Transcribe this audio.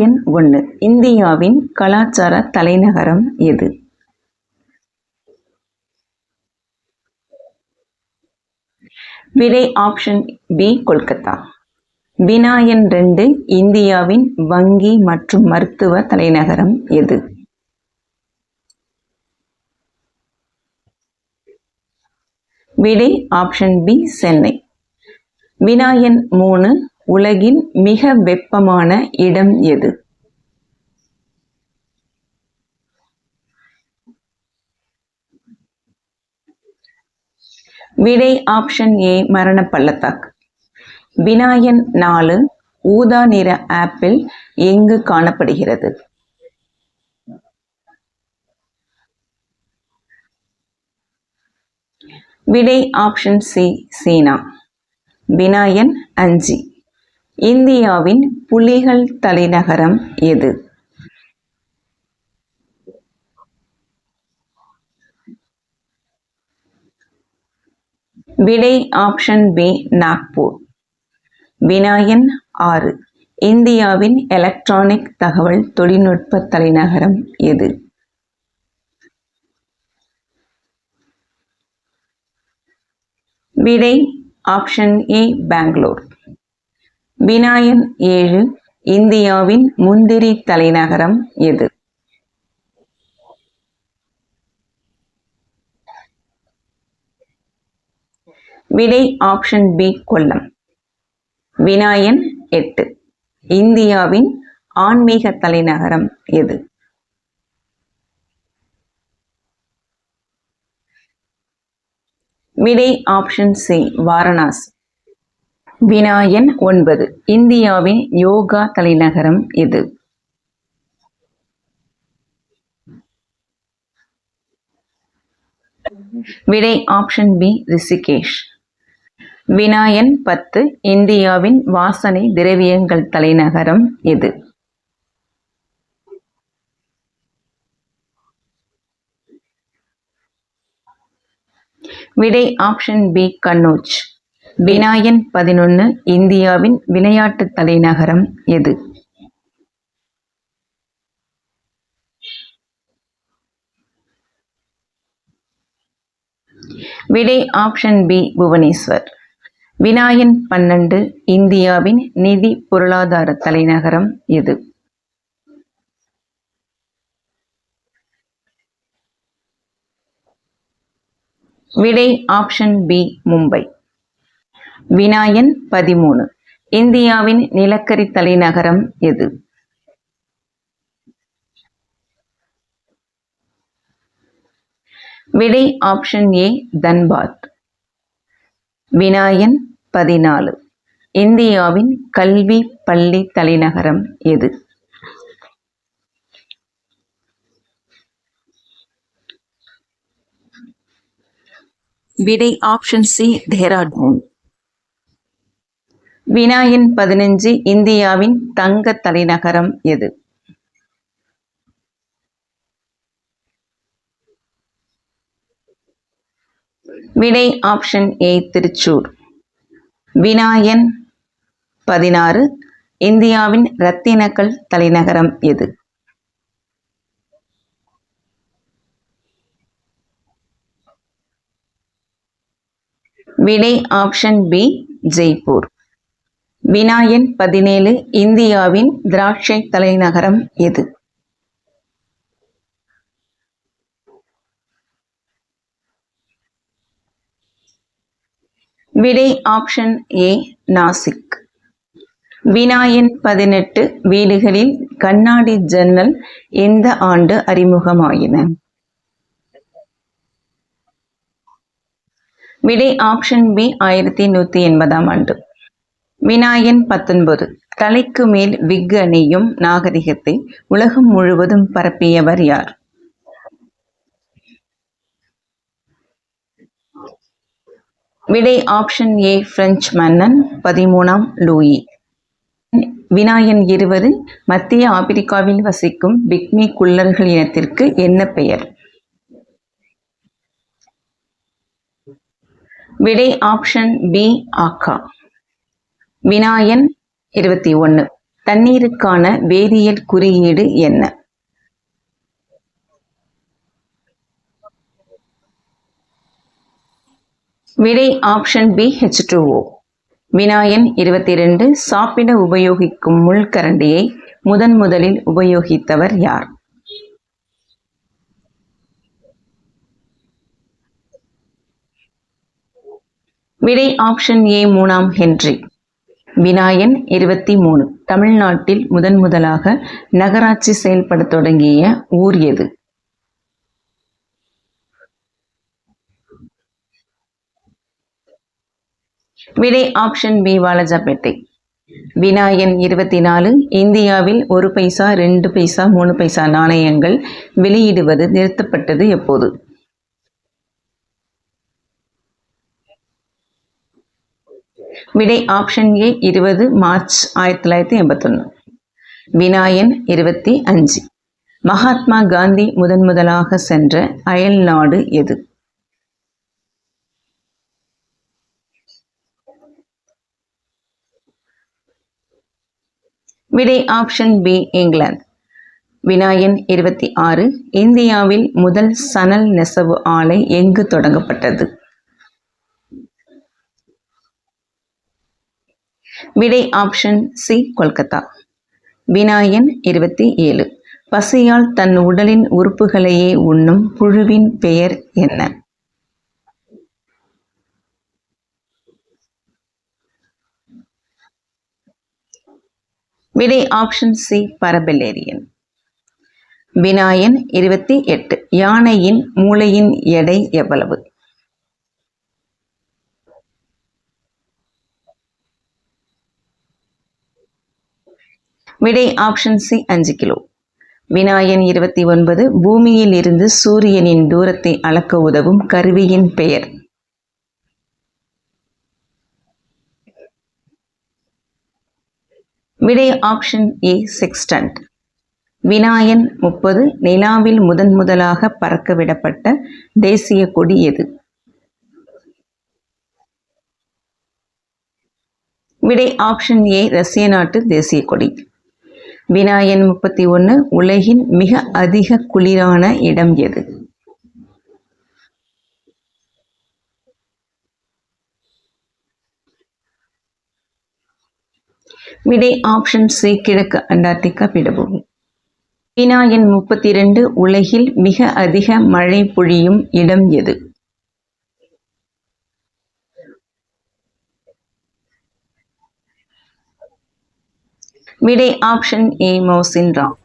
எண் 1. இந்தியாவின் கலாச்சார தலைநகரம் எது? விடை ஆப்ஷன் பி கொல்கத்தா. வினா எண் 2. இந்தியாவின் வங்கி மற்றும் மருத்துவ தலைநகரம் எது? விடை ஆப்ஷன் பி சென்னை. வினா எண் 3. உலகின் மிக வெப்பமான இடம் எது? விடை ஆப்ஷன் ஏ மரண பள்ளத்தாக்கு. வினா எண் 4. ஊதா நிற ஆப்பிள் எங்கு காணப்படுகிறது? விடை ஆப்ஷன் சி சீனா. வினா எண் 5. இந்தியாவின் புலிகள் தலைநகரம் எது? விடை ஆப்ஷன் பி நாக்பூர். வினா எண் 6. இந்தியாவின் எலக்ட்ரானிக் தகவல் தொழில்நுட்ப தலைநகரம் எது? விடை ஆப்ஷன் ஏ பெங்களூர். வினா எண் 7. இந்தியாவின் முந்திரி தலைநகரம் எது? விடை ஆப்ஷன் பி கொல்லம். வினா எண் 8. இந்தியாவின் ஆன்மீக தலைநகரம் எது? விடை ஆப்ஷன் சி வாரணாசி. வினா எண் 9. இந்தியாவின் யோகா தலைநகரம் எது? விடை ஆப்ஷன் பி ரிஷிகேஷ். வினா எண் 10. இந்தியாவின் வாசனை திரவியங்கள் தலைநகரம் எது? விடை ஆப்ஷன் பி கன்னோஜ். வினா எண் 11. இந்தியாவின் விளையாட்டு தலைநகரம் எது? விடை ஆப்ஷன் பி புவனேஸ்வர். வினா எண் 12. இந்தியாவின் நிதி பொருளாதார தலைநகரம் எது? விடை ஆப்ஷன் பி மும்பை. வினா எண் 13. இந்தியாவின் நிலக்கரி தலைநகரம் எது? விடை ஆப்ஷன் ஏ தன்பாத். வினா எண் 14. இந்தியாவின் கல்வி பள்ளி தலைநகரம் எது? விடை ஆப்ஷன் சி டேராடூன். வினா எண் 15. இந்தியாவின் தங்க தலைநகரம் எது? விடை ஆப்ஷன் ஏ திருச்சூர். வினா எண் 16. இந்தியாவின் ரத்தினக்கல் தலைநகரம் எது? விடை ஆப்ஷன் பி ஜெய்ப்பூர். வினா எண் 17. இந்தியாவின் திராட்சை தலைநகரம் எது? விடை ஆப்ஷன் ஏ நாசிக். வினா எண் 18. வீடுகளில் கண்ணாடி ஜன்னல் எந்த ஆண்டு அறிமுகமாயின? விடை ஆப்ஷன் பி 1180 ஆண்டு. வினா எண் 19. தலைக்கு மேல் விக் அணியும் நாகரிகத்தை உலகம் முழுவதும் பரப்பியவர் யார்? விடை ஆப்ஷன் ஏ பிரெஞ்சு மன்னன் 13ஆம் லூயி. வினா எண் 20. மத்திய ஆப்பிரிக்காவில் வசிக்கும் பிக்மி குள்ளர்கள் இனத்திற்கு என்ன பெயர்? விடை ஆப்ஷன் பி ஆக்கா. வினா எண் 21. தண்ணீருக்கான வேதியியல் குறியீடு என்ன? விடை ஆப்ஷன் பி H2O. வினா எண் 22. சாப்பிட உபயோகிக்கும் முள்கரண்டியை முதலில் உபயோகித்தவர் யார்? விடை ஆப்ஷன் ஏ ஹென்றி. வினா எண் 23. தமிழ்நாட்டில் முதலாக நகராட்சி செயல்பட தொடங்கிய ஊர் எது? விடை ஆப்ஷன் பி வாலாஜாபேட்டை. வினா எண் 24. இந்தியாவில் 1 பைசா 2 பைசா 3 பைசா நாணயங்கள் வெளியிடுவது நிறுத்தப்பட்டது எப்போது? விடை ஆப்ஷன் ஏ 20 மார்ச் 1981. வினா எண் 25. மகாத்மா காந்தி முதலாக சென்ற அயல் நாடு எது? விடை ஆப்ஷன் பி இங்கிலாந்து. வினா எண் 26. இந்தியாவில் முதல் சணல் நெசவு ஆலை எங்கு தொடங்கப்பட்டது? விடை ஆப்ஷன் சி கொல்கத்தா. வினா எண் 27. பசியால் தன் உடலின் உறுப்புகளையே உண்ணும் புழுவின் பெயர் என்ன? விடை ஆப்ஷன் சி பரபெல்லேரியன். வினா எண் 28. யானையின் மூளையின் எடை எவ்வளவு? விடை ஆப்ஷன் சி 5 கிலோ. வினா எண் 29. பூமியில் இருந்து சூரியனின் தூரத்தை அளக்க உதவும் கருவியின் பெயர்? விடை ஆப்ஷன் ஏ செக்ஸ்டன்ட். வினா எண் 30. நிலாவில் முதலாக பறக்க விடப்பட்ட தேசிய கொடி எது? விடை ஆப்ஷன் ஏ ரஷ்ய நாட்டு தேசிய கொடி. வினா எண் 31. உலகின் மிக அதிக குளிரான இடம் எது? விடை ஆப்ஷன் சி கிழக்கு அண்டார்டிகா பீடபூமி. வினா எண் 32. உலகில் மிக அதிக மழை பொழியும் இடம் எது? விடை ஆப்ஷன் ஏ மௌசின்ராம்.